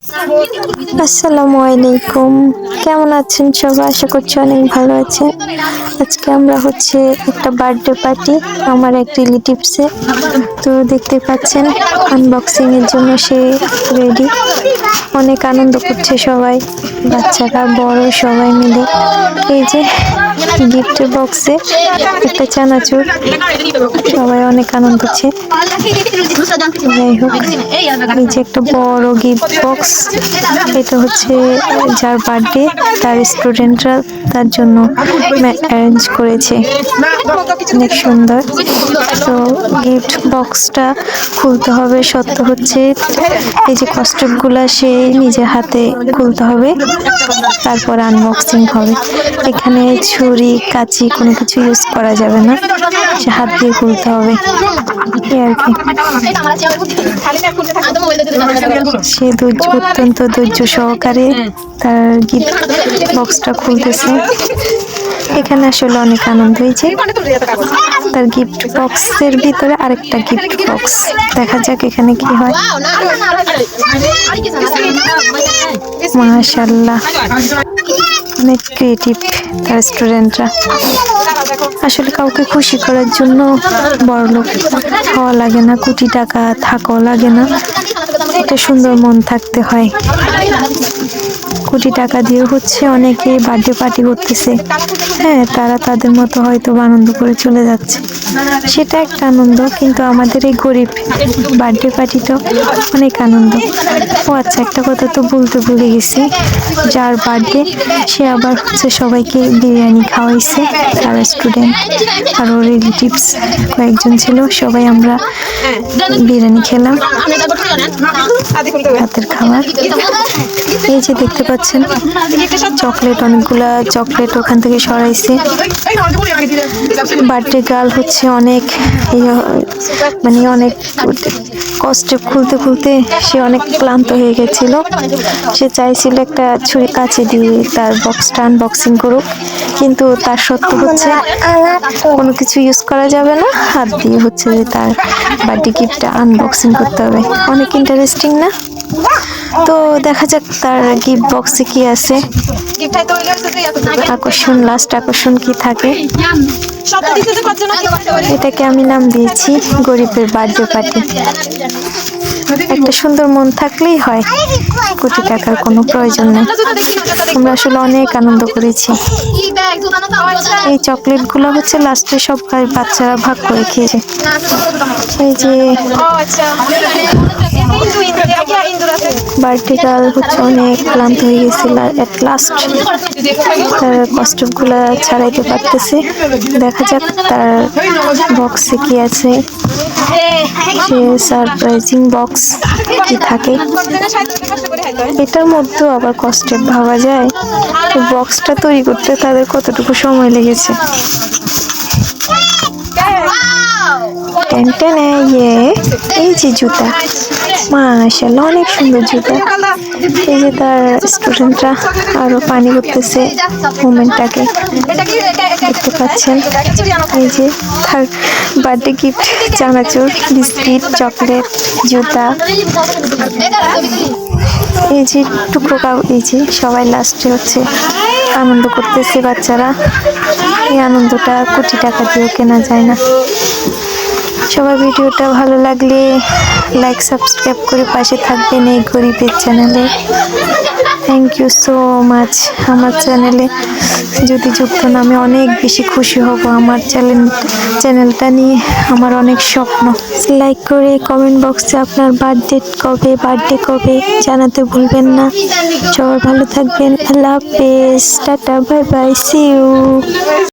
আসসালামু আলাইকুম, কেমন আছেন সবাই? আশা করছি অনেক ভালো আছেন। আজকে আমরা একটা বার্থডে পার্টি আমার এক রিলেটিভসে, তো দেখতে পাচ্ছেন আনবক্সিং এর জন্য সে রেডি। অনেক আনন্দ করছে সবাই, বাচ্চারা বড় সবাই মিলে। এই যে গিফটের বক্সে একটা চানাচুর, সবাই অনেক আনন্দ হচ্ছে। যাই হোক, এই যে একটা বড় গিফট বক্স, এটা যার বার্থডে তার স্টুডেন্টরা তার জন্য অ্যারেঞ্জ করেছে, অনেক সুন্দর। তো গিফট বক্সটা খুলতে হবে, সত্য এই যে কস্টিউমগুলা সে নিজের হাতে খুলতে হবে, তারপর আনবক্সিং হবে। এখানে ছুরি কাঁচি কোনো কিছু ইউজ করা যাবে না, সে হাত দিয়ে খুলতে হবে আর কি। সে অত্যন্ত ধৈর্য সহকারে তার গিফট বক্সটা খুলতেছে। এখানে আসলে অনেক আনন্দ হয়েছে। তার গিফট বক্সের ভিতরে আরেকটা গিফট বক্স, দেখা যাক এখানে কি হয়। মাশাআল্লাহ, অনেক ক্রিয়েটিভ তার স্টুডেন্টরা। আসলে কাউকে খুশি করার জন্য বড়লোক হওয়া লাগে না, কোটি টাকা থাকাও লাগে না, একটা সুন্দর মন থাকতে হয়। কোটি টাকা দিয়ে অনেকে বার্থডে পার্টি করতেছে, হ্যাঁ, তারা তাদের মতো হয়তো আনন্দ করে চলে যাচ্ছে, সেটা একটা আনন্দ। কিন্তু আমাদের এই গরিব বার্থডে পার্টিটা অনেক আনন্দ। ও আচ্ছা, একটা কথা তো বলতে ভুলে গেছি, যার বার্থডে সে আবার সবাইকে বিরিয়ানি খাওয়াইছে, তার স্টুডেন্ট আর ওর রিলেটিভস কয়েকজন ছিল, সবাই আমরা বিরিয়ানি খেলাম, রাতের খাবার। এই যে দেখতে পাচ্ছেন চকলেট, অনেকগুলা চকলেট ওখান থেকে সরাইছে। বার্থডে গার্ল অনেক অনেক কষ্টে খুলতে সে অনেক ক্লান্ত হয়ে গেছিল। সে চাইছিল একটা ছুরি কাঁচি দিয়ে তার বক্সটা আনবক্সিং করুক, কিন্তু তার সত্য কোনো কিছু ইউজ করা যাবে না, হাত দিয়ে যে তার বার্থডে গিফটটা আনবক্সিং করতে হবে। অনেক ইন্টারেস্টিং না? তো দেখা যাক তার গিফট বক্সে কি আছে। লাস্ট আকর্ষণ কি থাকে। এটাকে আমি নাম দিয়েছি গরিবের বার্থডে পার্টি। একটা সুন্দর মন থাকলেই হয়, কোটি টাকার কোনো প্রয়োজন নেই। আমরা আসলে অনেক আনন্দ করেছি। এই চকলেট গুলো লাস্টে সব বাচ্চারা ভাগ করে খেয়েছে। এই যে বার্থডে গার্ল অনেক ক্লান্ত হয়ে গেছিল, এট লাস্ট তার কস্টিউম গুলা ছাড়াইতে পারতেছে। দেখা যাক তার বক্সে কি আছে। সে সারপ্রাইজিং বক্স কি থাকে, এটার মধ্যেও আবার কস্টিউম ভাবা যায়। বক্সটা তৈরি করতে তাদের কতটুকু সময় লেগেছে। এই যে জুতা, মাশাআল্লাহ, অনেক সুন্দর জুতা। এই যে তার স্টুডেন্টরা আরো পানি করতেছে মোমেন্টটাকে, দেখতে পাচ্ছেন। এই যে তার বার্থডে গিফট, চানাচুর, বিস্কিট, চকলেট, জুতা। এই যে টুকরো এই যে সবাই লাস্টে আনন্দ করতেছে বাচ্চারা। এই আনন্দটা কোটি টাকা দিয়েও কেনা যায় না। সবার ভিডিওটা ভালো লাগলে লাইক সাবস্ক্রাইব করে পাশে থাকবেন এই গরিবের চ্যানেলে। Thank you so much. আমার চ্যানেলে যদি যুক্ত না, আমি অনেক বেশি খুশি হব। আমার চ্যানেলটা নিয়ে আমার অনেক স্বপ্ন। লাইক করে কমেন্ট বক্সে আপনার বার্থডে কবে জানাতে ভুলবেন না। সবাই ভালো থাকবেন। আল্লাহ হাফেজ, tata, bye bye, see you.